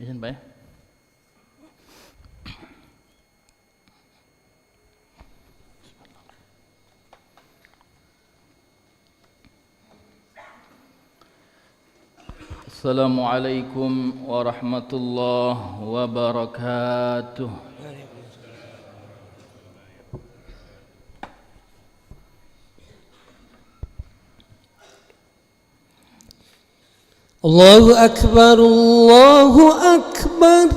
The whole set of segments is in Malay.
Izin Pak ya. Assalamualaikum warahmatullahi wabarakatuh. Allahu Akbar, Allahu Akbar,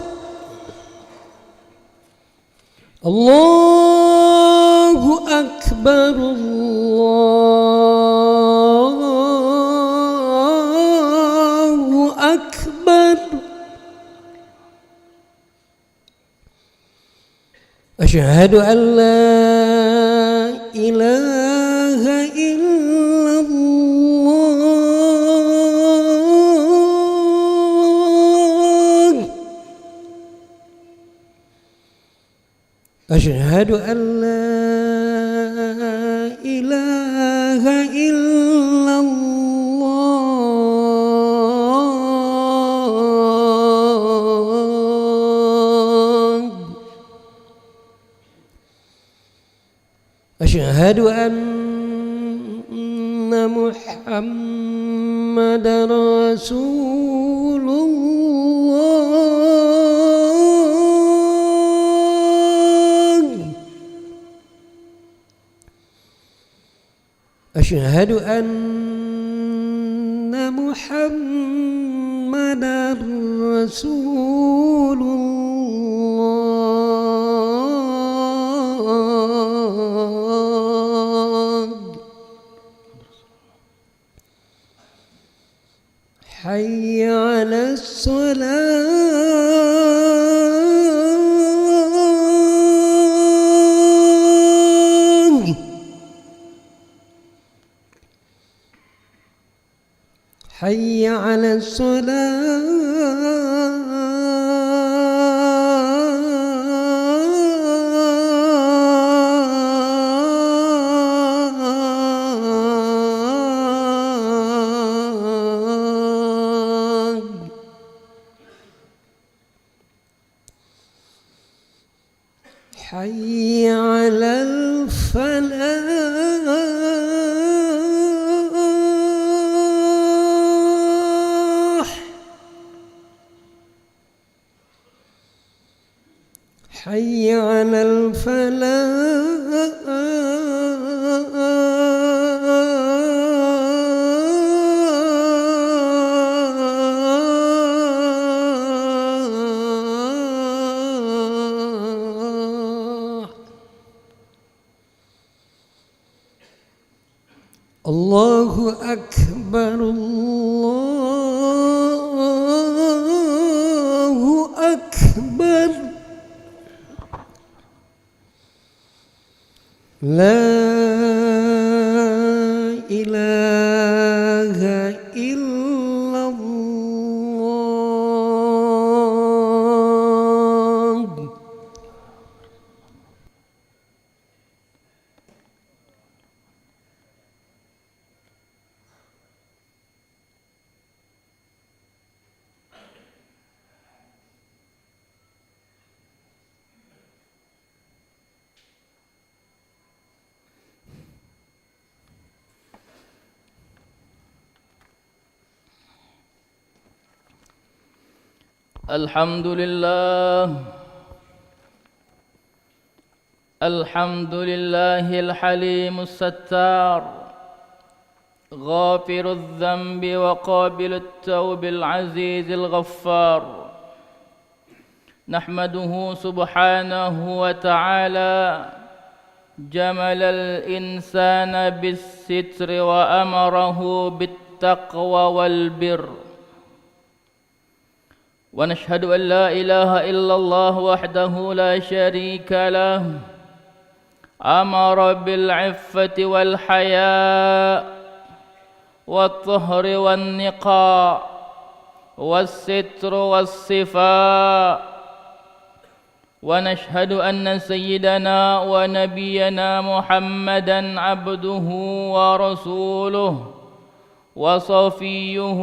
Allahu Akbar, Allahu Akbar. Asyhadu an la ilaha illallah. Asyhadu an la ilaha illallah. Asyhadu anna Muhammadar Rasulullah. Asyhadu anna Muhammadar Rasulullah. Hayya 'alas salah. Hayya 'alas salah. Hayya 'alal falah. Hayya 'alal falah. Allahu Akbar, Allahu Akbar. La ilaha illallah. الحمد لله الحليم الستار غافر الذنب وقابل التوب العزيز الغفار نحمده سبحانه وتعالى جمل الإنسان بالستر وأمره بالتقوى والبر ونشهد أن لا إله إلا الله وحده لا شريك له أمر بالعفة والحياء والطهر والنقاء والستر والصفاء ونشهد أن سيدنا ونبينا محمدًا عبده ورسوله وصفيه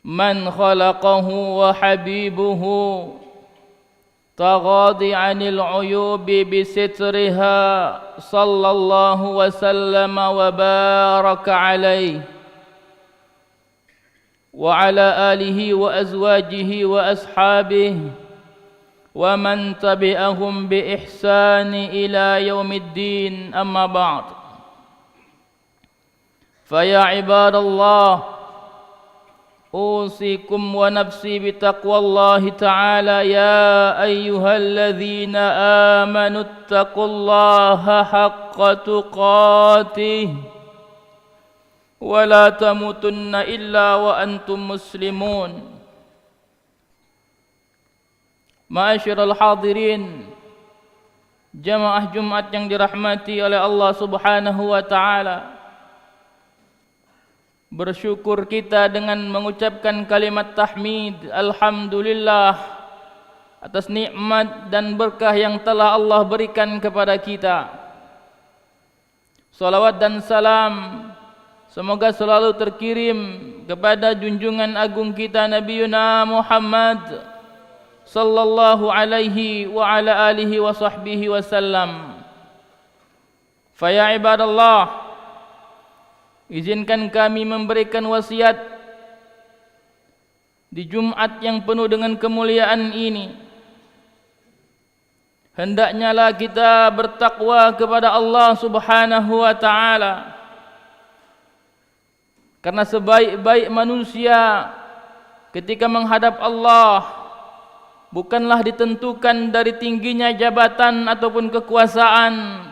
من خلقه وحبيبه تغاضي عن العيوب بسترها صلى الله وسلم وبارك عليه وعلى آله وأزواجه وأصحابه ومن تبعهم بإحسان إلى يوم الدين أما بعد فيا عباد الله أوصيكم ونفسي بتقوى الله تعالى يا أيها الذين آمنوا اتقوا الله حق تقاته ولا تموتن إلا وأنتم مسلمون. Ma'asyiral hadirin, jamaah Jumat yang dirahmati oleh Allah Subhanahu wa taala. Bersyukur kita dengan mengucapkan kalimat tahmid alhamdulillah atas nikmat dan berkah yang telah Allah berikan kepada kita. Salawat dan salam semoga selalu terkirim kepada junjungan agung kita Nabiuna Muhammad sallallahu alaihi wa ala alihi wa sahbihi wasallam. Fa ya ibadallah, izinkan kami memberikan wasiat di Jumat yang penuh dengan kemuliaan ini. Hendaknya lah kita bertakwa kepada Allah Subhanahu wa taala. Karena sebaik-baik manusia ketika menghadap Allah bukanlah ditentukan dari tingginya jabatan ataupun kekuasaan,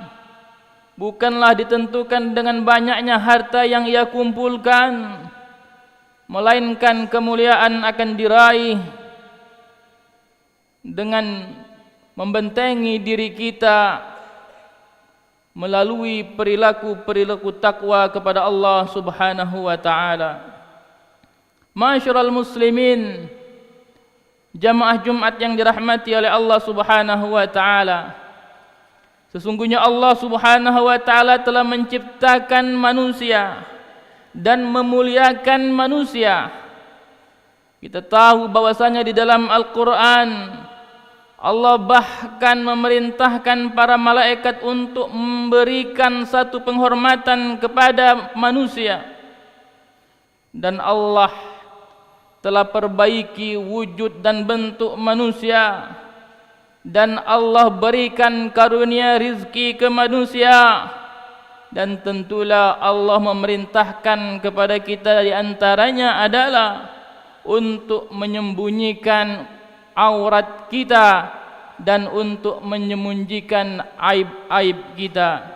bukanlah ditentukan dengan banyaknya harta yang ia kumpulkan, melainkan kemuliaan akan diraih dengan membentengi diri kita melalui perilaku-perilaku takwa kepada Allah Subhanahu wa taala. Ma'asyiral muslimin, jamaah Jumat yang dirahmati oleh Allah Subhanahu wa taala. Sesungguhnya Allah Subhanahu wa taala telah menciptakan manusia dan memuliakan manusia. Kita tahu bahwasanya di dalam Al-Qur'an Allah bahkan memerintahkan para malaikat untuk memberikan satu penghormatan kepada manusia. Dan Allah telah perbaiki wujud dan bentuk manusia, dan Allah berikan karunia rizki ke manusia, dan tentulah Allah memerintahkan kepada kita di antaranya adalah untuk menyembunyikan aurat kita dan untuk menyembunyikan aib-aib kita.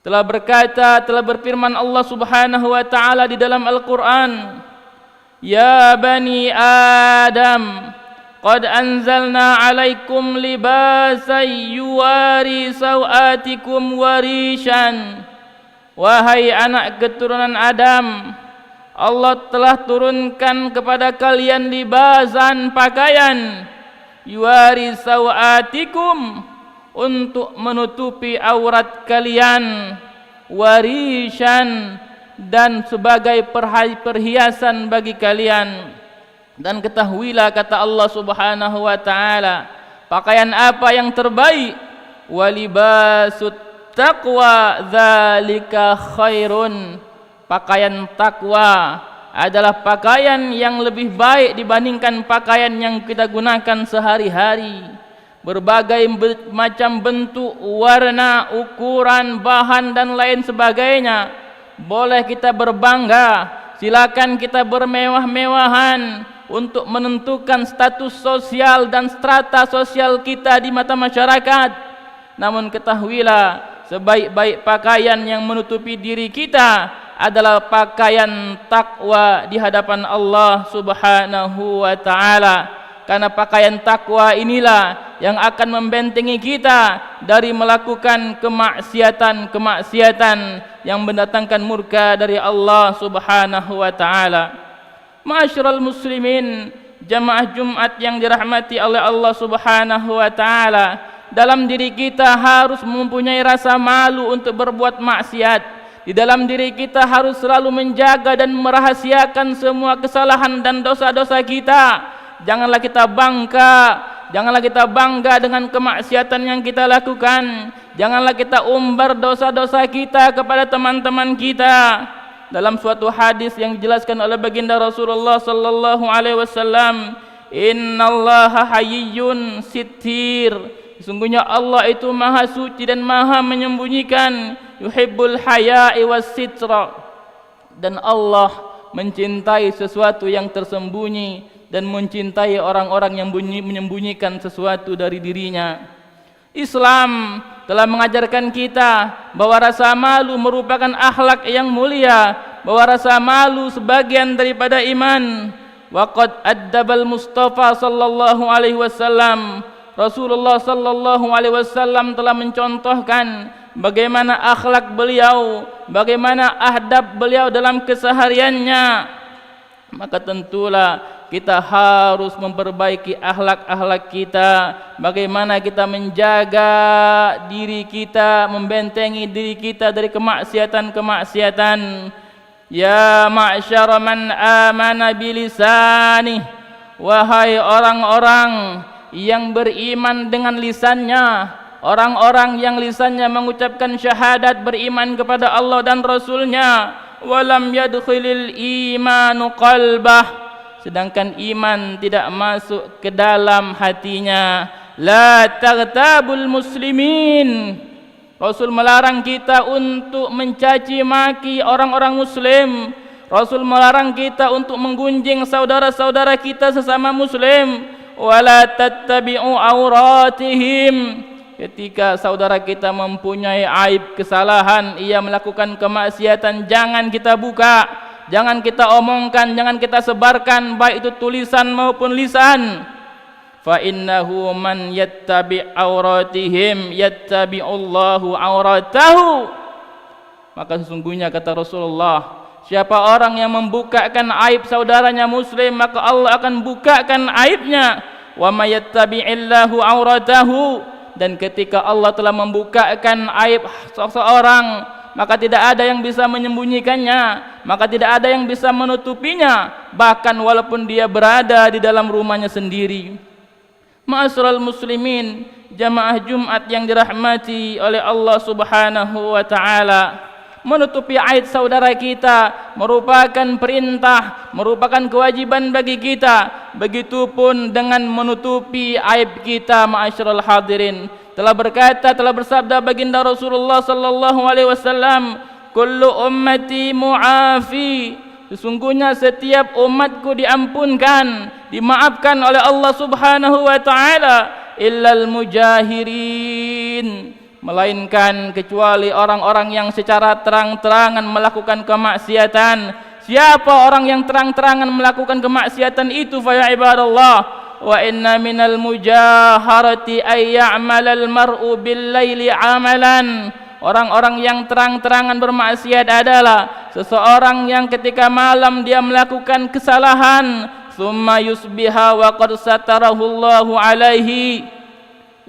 Telah berfirman Allah Subhanahu wa taala di dalam Al-Qur'an, Ya bani Adam, qad anzalna alaikum libasan yuwari sawatikum warishan. Wahai anak keturunan Adam, Allah telah turunkan kepada kalian libasan pakaian yuwari sawatikum, untuk menutupi aurat kalian, warishan, dan sebagai perhiasan bagi kalian. Dan ketahuilah, kata Allah Subhanahu wa taala, pakaian apa yang terbaik? Walibasut taqwa dzalika khairun. Pakaian takwa adalah pakaian yang lebih baik dibandingkan pakaian yang kita gunakan sehari-hari. Berbagai macam bentuk, warna, ukuran, bahan dan lain sebagainya. Boleh kita berbangga, silakan kita bermewah-mewahan untuk menentukan status sosial dan strata sosial kita di mata masyarakat. Namun ketahuilah, sebaik-baik pakaian yang menutupi diri kita adalah pakaian takwa di hadapan Allah Subhanahu wa taala. Karena pakaian takwa inilah yang akan membentengi kita dari melakukan kemaksiatan-kemaksiatan yang mendatangkan murka dari Allah Subhanahu wa taala. Ma'asyiral muslimin, jamaah Jumat yang dirahmati oleh Allah Subhanahu wa taala, dalam diri kita harus mempunyai rasa malu untuk berbuat maksiat, Di dalam diri kita harus selalu menjaga dan merahasiakan semua kesalahan dan dosa-dosa kita. Janganlah kita bangga dengan kemaksiatan yang kita lakukan. Janganlah kita umbar dosa-dosa kita kepada teman-teman kita. Dalam suatu hadis yang dijelaskan oleh baginda Rasulullah sallallahu alaihi wasallam, innallaha hayyun sittir. Sesungguhnya Allah itu maha suci dan maha menyembunyikan. Yuhibbul haya'i was sitra. Dan Allah mencintai sesuatu yang tersembunyi dan mencintai orang-orang yang menyembunyikan sesuatu dari dirinya. Islam telah mengajarkan kita bahwa rasa malu merupakan akhlak yang mulia, bahwa rasa malu sebagian daripada iman. Waqad addabal Mustafa sallallahu alaihi wasallam, Rasulullah sallallahu alaihi wasallam telah mencontohkan bagaimana akhlak beliau, bagaimana adab beliau dalam kesehariannya. Maka tentulah kita harus memperbaiki akhlak-akhlak kita. Bagaimana kita menjaga diri kita, membentengi diri kita dari kemaksiatan-kemaksiatan. Ya ma'syara man amana bilisani, wahai orang-orang yang beriman dengan lisannya, orang-orang yang lisannya mengucapkan syahadat beriman kepada Allah dan Rasulnya, walam yadkhilil imanu qalbah, sedangkan iman tidak masuk ke dalam hatinya. La taghtabul muslimin, Rasul melarang kita untuk mencaci maki orang-orang muslim. Rasul melarang kita untuk menggunjing saudara-saudara kita sesama muslim. Wala tattabi'u auratihim, ketika saudara kita mempunyai aib, kesalahan, ia melakukan kemaksiatan, jangan kita buka, jangan kita omongkan, jangan kita sebarkan, baik itu tulisan maupun lisan. Fa innahu man yattabi' auratihim yattabi'ullahu auratahu. Maka sesungguhnya kata Rasulullah, siapa orang yang membukakan aib saudaranya muslim, maka Allah akan bukakan aibnya. Wa may yattabi'illahu auratahu, dan ketika Allah telah membukakan aib seseorang, maka tidak ada yang bisa menyembunyikannya, maka tidak ada yang bisa menutupinya, bahkan walaupun dia berada di dalam rumahnya sendiri. Ma'asyiral muslimin, jamaah Jumat yang dirahmati oleh Allah Subhanahu wa taala, menutupi aib saudara kita merupakan perintah, merupakan kewajiban bagi kita. Begitupun dengan menutupi aib kita. Ma'asyiral hadirin, telah bersabda baginda Rasulullah sallallahu alaihi wasallam, kullu ummati mu'afi, sesungguhnya setiap umatku diampunkan, dimaafkan oleh Allah Subhanahu wa taala, illal mujahirin, melainkan kecuali orang-orang yang secara terang-terangan melakukan kemaksiatan. Siapa orang yang terang-terangan melakukan kemaksiatan itu? Fa ya ibadallah, wa inna minal mujaharati ay ya'malal mar'u bil laili amalan. Orang-orang yang terang-terangan bermaksiat adalah seseorang yang ketika malam dia melakukan kesalahan, summa yusbiha wa qad satarahu Allahu alaihi,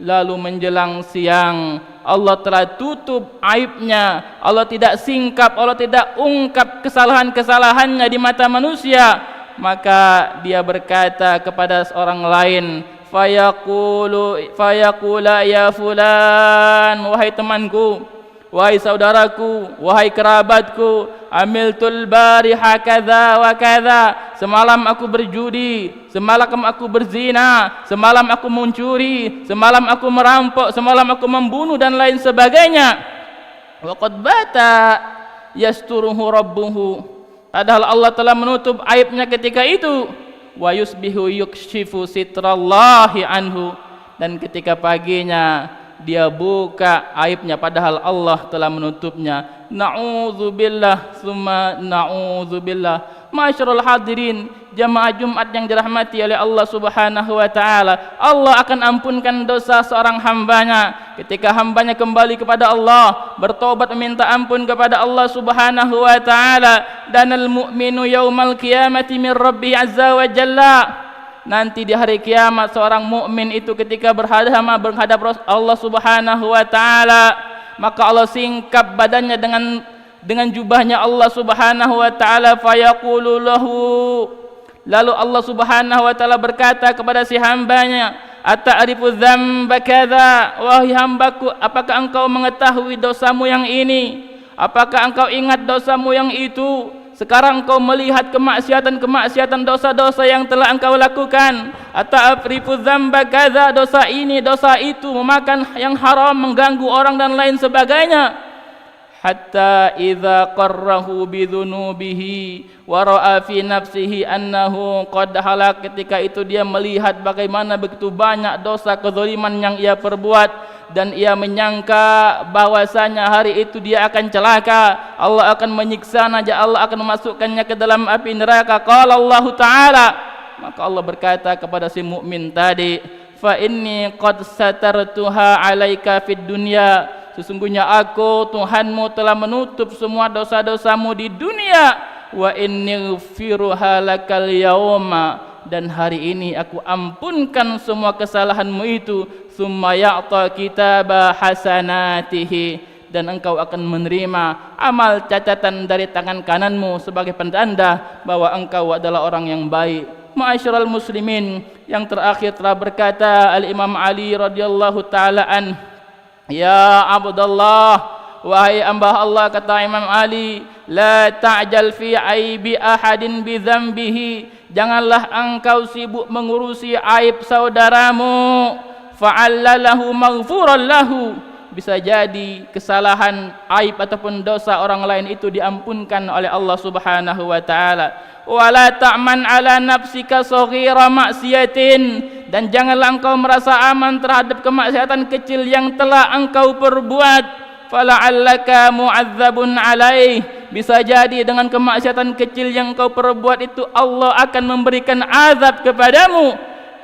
lalu menjelang siang Allah telah tutup aibnya, Allah tidak singkap, Allah tidak ungkap kesalahan-kesalahannya di mata manusia. Maka dia berkata kepada seorang lain, fayaqula ya fulan, wahai temanku, wahai saudaraku, wahai kerabatku, amiltul bariha kadza wa kadza, semalam aku berjudi, semalam aku berzina, semalam aku mencuri, semalam aku merampok, semalam aku membunuh dan lain sebagainya. Wa qad bata yasturuhu rabbuhu, padahal Allah telah menutup aibnya ketika itu. Wa yusbihu yukshifu sitrallahi anhu, dan ketika paginya dia buka aibnya padahal Allah telah menutupnya. Na'udzubillah summa na'udzubillah. Ma'asyiral hadirin, jamaah Jumat yang dirahmati oleh Allah Subhanahu wa taala, Allah akan ampunkan dosa seorang hambanya ketika hambanya kembali kepada Allah, bertobat meminta ampun kepada Allah Subhanahu wa taala. Danal mu'minu yaumal qiyamati min rabbi azza wa jalla, nanti di hari kiamat seorang mukmin itu ketika berhadap Allah Subhanahu wa taala, maka Allah singkap badannya dengan dengan jubahnya Allah Subhanahu wa taala, fayaqulu lahu, lalu Allah Subhanahu wa taala berkata kepada si hambanya, ata'rifu dzamba kadza, wahai hambaku, apakah engkau mengetahui dosamu yang ini? Apakah engkau ingat dosamu yang itu? Sekarang engkau melihat kemaksiatan-kemaksiatan, dosa-dosa yang telah engkau lakukan. Ata'rifu dzamba kadza, dosa ini, dosa itu, memakan yang haram, mengganggu orang dan lain sebagainya. Hatta idza qarrahu bidzunubihi wa ra'a fi nafsihi annahu qad halak, ketika itu dia melihat bagaimana begitu banyak dosa kezaliman yang ia perbuat dan ia menyangka bahwasanya hari itu dia akan celaka, Allah akan menyiksanya, Allah akan memasukkannya ke dalam api neraka. Qala Allah Ta'ala, maka Allah berkata kepada si mukmin tadi, fa inni qad satartuha 'alaika fid dunya, sesungguhnya aku Tuhanmu telah menutup semua dosa-dosamu di dunia. Wa inni ghafiruha lakal yauma, dan hari ini aku ampunkan semua kesalahanmu itu. Summa ya'ta kitaba hasanatihi, dan engkau akan menerima amal catatan dari tangan kananmu sebagai pentanda bahwa engkau adalah orang yang baik. Ma'asyiral muslimin, yang terakhir telah berkata Al-Imam Ali radhiyallahu taala an, ya Abdullah, wahai hamba Allah, kata Imam Ali, la ta'jal fi aibi ahadin bi dzambihi, janganlah engkau sibuk mengurusi aib saudaramu. Fa'alla lahu maghfuran lahu, bisa jadi kesalahan, aib ataupun dosa orang lain itu diampunkan oleh Allah Subhanahu wa taala. Wala ta'man ala nafsika saghira maksiatin, dan janganlah engkau merasa aman terhadap kemaksiatan kecil yang telah engkau perbuat. Fala'allaka mu'adzabun alaih, bisa jadi dengan kemaksiatan kecil yang engkau perbuat itu Allah akan memberikan azab kepadamu.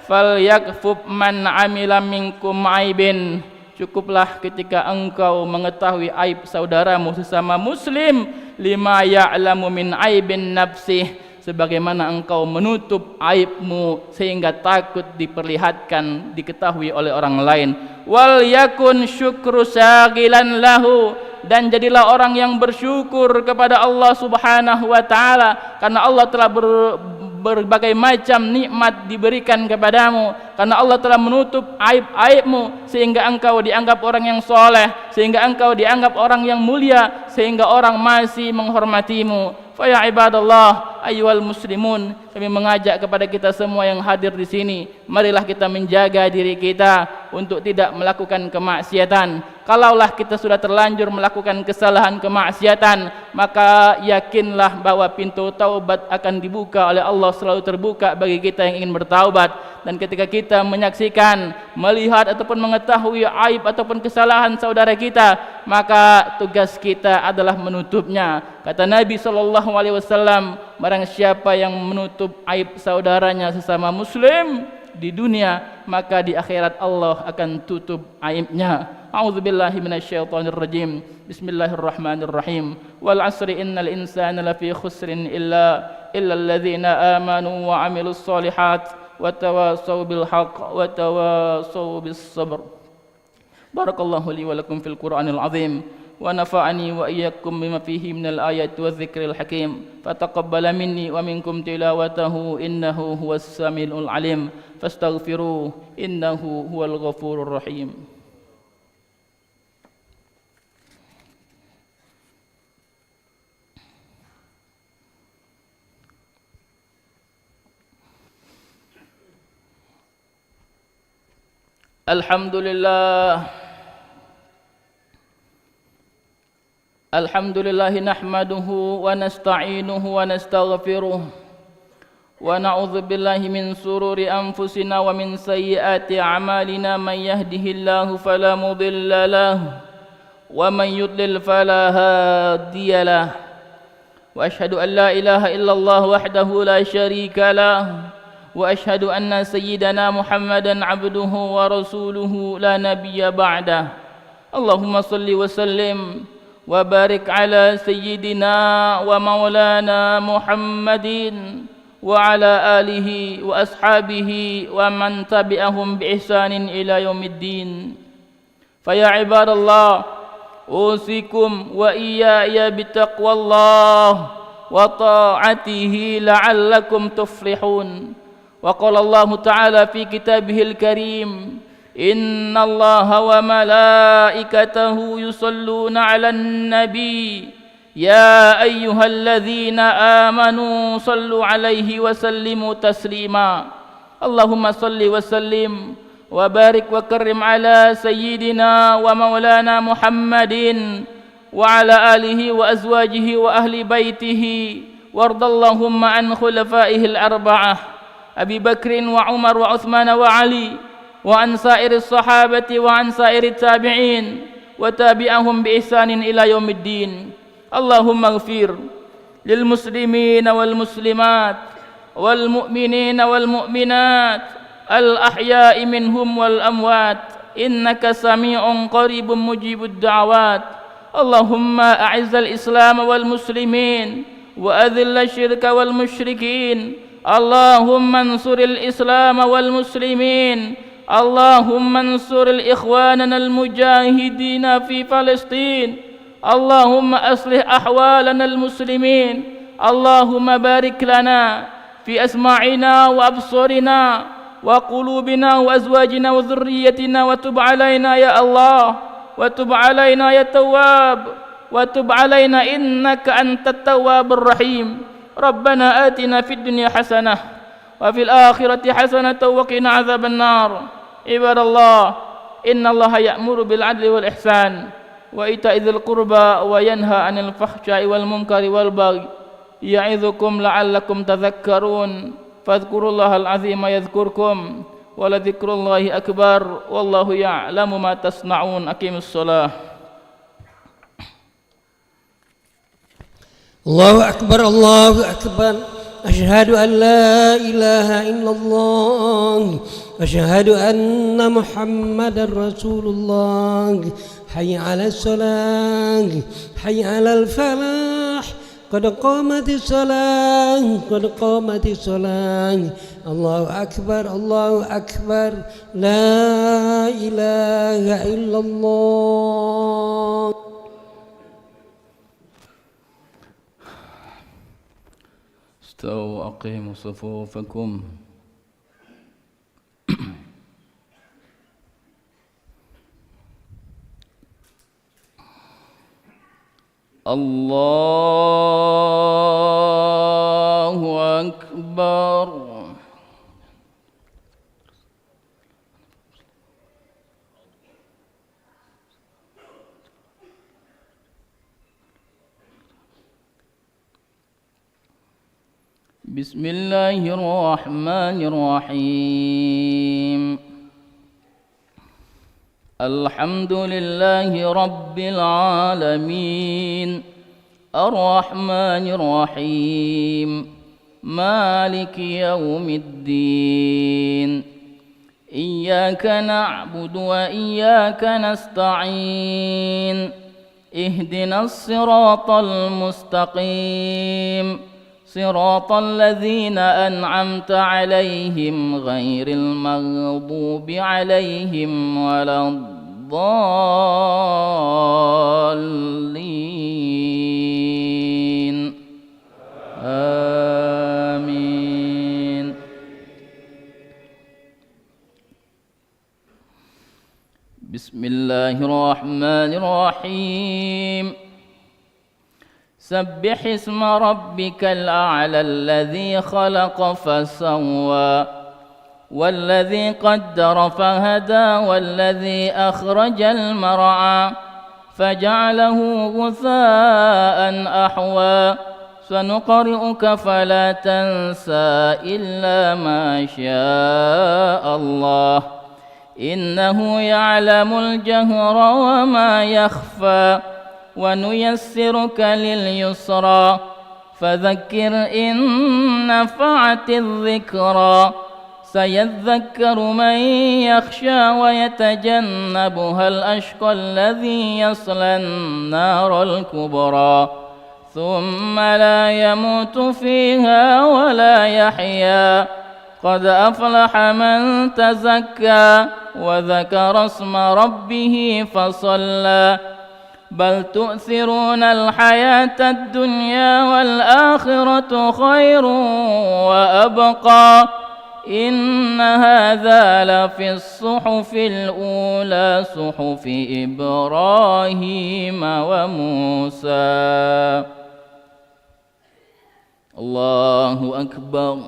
Falyakfub man amila minkum aibin, cukuplah ketika engkau mengetahui aib saudaramu sesama muslim, lima ya'lamu min aibin nafsih, sebagaimana engkau menutup aibmu sehingga takut diperlihatkan, diketahui oleh orang lain. Wal yakun syukru syagilan lahu, dan jadilah orang yang bersyukur kepada Allah Subhanahu wa taala, karena Allah telah berbagai macam nikmat diberikan kepadamu, karena Allah telah menutup aib-aibmu sehingga engkau dianggap orang yang soleh, sehingga engkau dianggap orang yang mulia, sehingga orang masih menghormatimu. Fa ya ibadallah ayyuhal muslimun, kami mengajak kepada kita semua yang hadir di sini, marilah kita menjaga diri kita untuk tidak melakukan kemaksiatan. Kalaulah kita sudah terlanjur melakukan kesalahan kemaksiatan, maka yakinlah bahwa pintu taubat akan dibuka oleh Allah, selalu terbuka bagi kita yang ingin bertaubat. Dan ketika kita menyaksikan, melihat ataupun mengetahui aib ataupun kesalahan saudara kita, maka tugas kita adalah menutupnya. Kata Nabi SAW, barang siapa yang menutup aib saudaranya sesama muslim di dunia, maka di akhirat Allah akan tutup aibnya. A'udzubillahi minasyaitonir rajim. Bismillahirrahmanirrahim. Wal 'asri innal insana lafi khusrin illa alladzina amanu wa 'amilus solihat wa tawasaw bil haqq wa tawasaw bis sabr. Barakallahu li wa lakum fil Qur'anil 'azim wa nafa'ani wa iyyakum bima fihi minal ayati wadh-dhikril hakim. Fataqabbala minni wa minkum tilawatahu innahu huwas samiul 'alim. Fastaghfiruhu innahu huwal ghafurur rahim. Alhamdulillah, alhamdulillahi nahmaduhu wa nasta'inuhu wa nastaghfiruh wa na'udzu billahi min sururi anfusina wa min sayyiati a'malina. Man yahdihillahu fala mudilla lahu wa man yudlil fala hadiya lahu. Wa asyhadu an la ilaha illallah wahdahu la syarika lahu wa asyhadu anna sayyidana Muhammadan abduhu wa rasuluhu la nabiyya ba'dah. Allahumma salli wa sallim wa barik ala sayyidina wa maulana Muhammadin wa ala alihi wa ashabihi wa man tabi'ahum bi ihsanin ila yaumiddin. Fa ya ibadallah, أوصيكم وإياي بتقوى الله وطاعته لعلكم تفلحون. وقال الله تعالى في كتابه الكريم: إن الله وملائكته يصلون على النبي يا أيها الذين آمنوا صلوا عليه وسلموا تسليما. اللهم صل وسلم وبارك وكرم على سيدنا ومولانا محمد وعلى آله وأزواجه وأهل بيته، وارض اللهم عن خلفائه الأربعة أبي بكر وعمر وعثمان وعلي، وعن سائر الصحابة وعن سائر التابعين وتابعهم بإحسان إلى يوم الدين. اللهم اغفر للمسلمين والمسلمات والمؤمنين والمؤمنات الأحياء منهم والأموات، إنك سميع قريب مجيب الدعوات. اللهم أعز الإسلام والمسلمين وأذل الشرك والمشركين. اللهم انصر الإسلام والمسلمين. اللهم انصر إخواننا المجاهدين في فلسطين. اللهم أصلح أحوالنا المسلمين. اللهم بارك لنا في أسماعنا وأبصارنا وقلوبنا وأزواجنا وذريتنا، وتب علينا يا الله، وتب علينا يا تواب، وتب علينا إنك أنت التواب الرحيم. ربنا آتنا في الدنيا حسنة وفي الآخرة حسنة وقنا عذاب النار. عباد الله، إن الله يأمر بالعدل والإحسان وإيتاء ذي القربى وينهى عن الفحشاء والمنكر والبغي يعظكم لعلكم تذكرون. فاذكروا الله العظيم يذكركم ولذكر الله أكبر والله يعلم ما تصنعون. أقيموا الصلاة. الله أكبر الله أكبر. أشهد أن لا إله إلا الله، أشهد أن محمدا رسول الله. حي على الصلاة، حي على الفلاح، قد قامت الصلاة، قد قامت الصلاة. الله أكبر الله أكبر. لا إله إلا الله. استووا أقيموا صفوفكم. الله أكبر. بسم الله الرحمن الرحيم. الحمد لله رب العالمين، الرحمن الرحيم، مالك يوم الدين. إياك نعبد وإياك نستعين. اهدنا الصراط المستقيم، صراط الذين أنعمت عليهم غير المغضوب عليهم ولا الضالين. آمين. بسم الله الرحمن الرحيم. سبح اسم ربك الأعلى الذي خلق فسوى والذي قدر فهدى والذي أخرج المرعى فجعله غثاء أحوى. سنقرئك فلا تنسى إلا ما شاء الله، إنه يعلم الجهر وما يخفى. ونيسرك لليسرى فذكر إن نفعت الذكرى. سيذكر من يخشى ويتجنبها الأشقى الذي يصلى النار الكبرى ثم لا يموت فيها ولا يحيا. قد أفلح من تزكى وذكر اسم ربه فصلى بل تؤثرون الحياة الدنيا والآخرة خير وأبقى إن هذا لفي الصحف الأولى صحف إبراهيم وموسى. الله أكبر.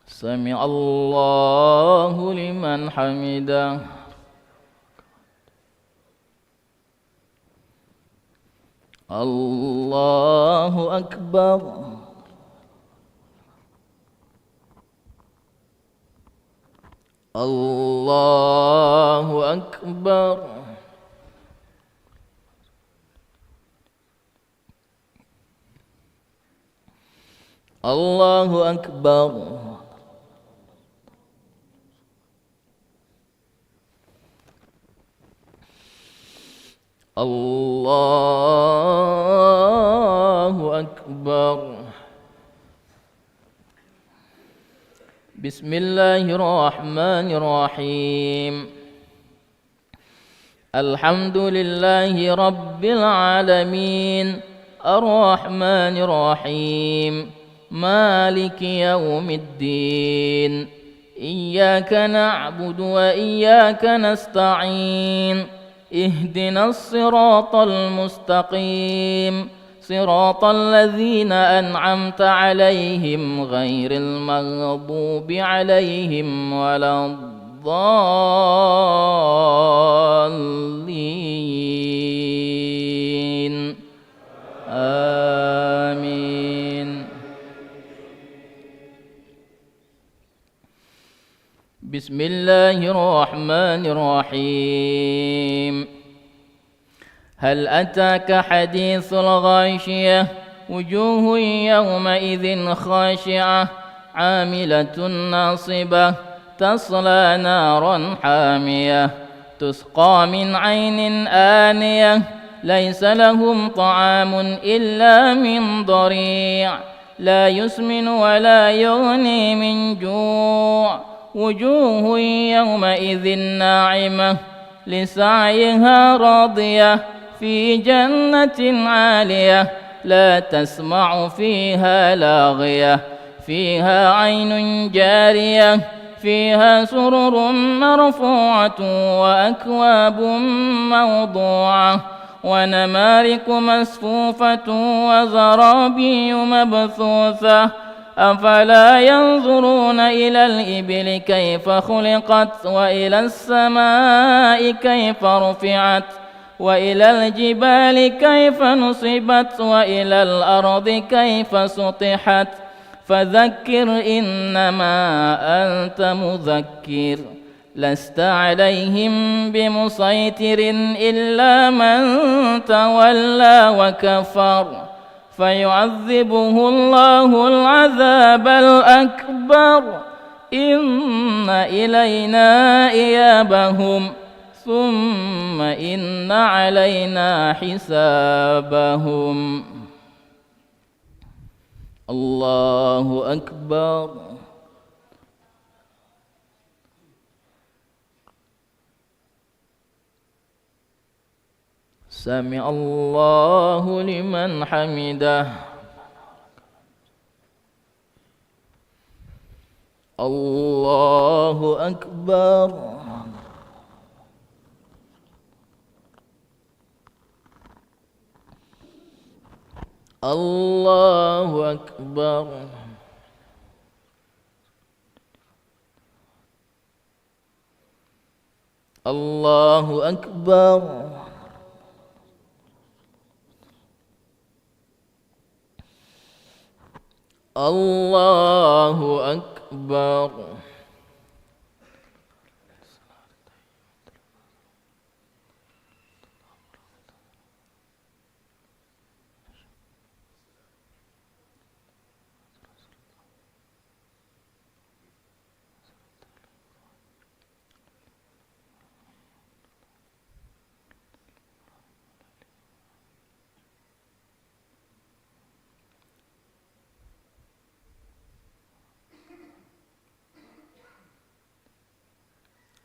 سمع الله لمن حمده. الله أكبر. الله أكبر. الله أكبر. الله أكبر. بسم الله الرحمن الرحيم. الحمد لله رب العالمين الرحمن الرحيم مالك يوم الدين إياك نعبد وإياك نستعين اهدنا الصراط المستقيم صراط الذين أنعمت عليهم غير المغضوب عليهم ولا الضالين آمين. بسم الله الرحمن الرحيم. هل أتاك حديث الغاشية وجوه يومئذ خاشعة عاملة ناصبة تصلى نارا حامية تسقى من عين آنية ليس لهم طعام إلا من ضريع لا يسمن ولا يغني من جوع وجوه يومئذ ناعمة لسعيها راضية في جنة عالية لا تسمع فيها لاغية فيها عين جارية فيها سرر مرفوعة وأكواب موضوعة ونمارق مصفوفة وزرابي مبثوثة أفلا ينظرون إلى الإبل كيف خلقت وإلى السماء كيف رفعت وإلى الجبال كيف نصبت وإلى الأرض كيف سطحت فذكر إنما أنت مذكر لست عليهم بمسيطر إلا من تولى وكفر فيعذبه الله العذاب الأكبر إن إلينا إيابهم ثم إن علينا حسابهم. الله أكبر. سمع الله لمن حمده. الله أكبر. الله أكبر. الله أكبر. الله أكبر.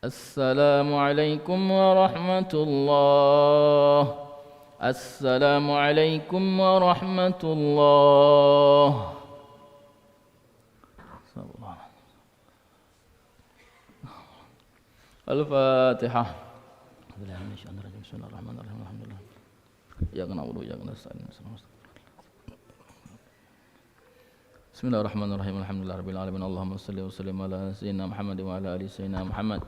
Assalamualaikum warahmatullahi. Assalamualaikum warahmatullahi. Al-Fatihah. Bismillahirrahmanirrahim. Alhamdulillah. Iyyaka na'budu wa iyyaka nasta'in. Bismillahirrahmanirrahim. Alhamdulillahirabbil alamin. Allahumma shalli wa sallim ala sayyidina Muhammad wa ala ali sayyidina Muhammad.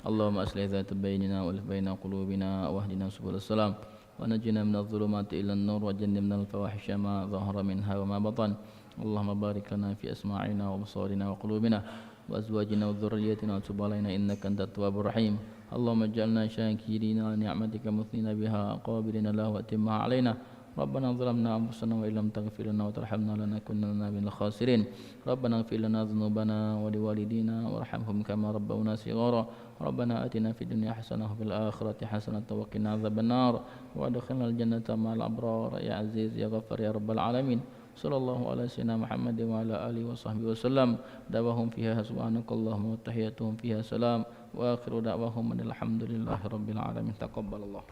Allahumma aslih dhata bainina wa alif baina qulubina wahdina subulas salam wa najjina minadh dhulumati ila an-nur wa jannibna al-fawahisha ma dhahara minha wa ma batan. Allahumma barik lana fi asma'ina wa absarina wa qulubina wa azwajina wa dhurriyyatina wa tub alaina innaka antat tawwabur rahim. Allahumma ij'alna syakirina li ni'matika muthnina biha qabilina lahu wa atimma alaina. Rabbana zalamna anfusana wa illam taghfir lana wa tarhamna lanakunanna minal khasirin. Rabbana ighfir lana dhunubana wa liwalidina warhamhum kama rabbawna shighara. Rabbana atina fid dunya hasanah wa fil akhirati hasanah wa qina adzabannar wa adkhilnal jannata ma'al abrar ya aziz ya ghaffar ya rabbal alamin. Sallallahu ala sayyidina Muhammad wa ala alihi wa sahbihi wasallam. Dawahum fiha subhanakallahumma wa tahiyyatuhum fiha salam wa akhiru da'wahum alhamdulillahi rabbil alamin. Taqabbalallah.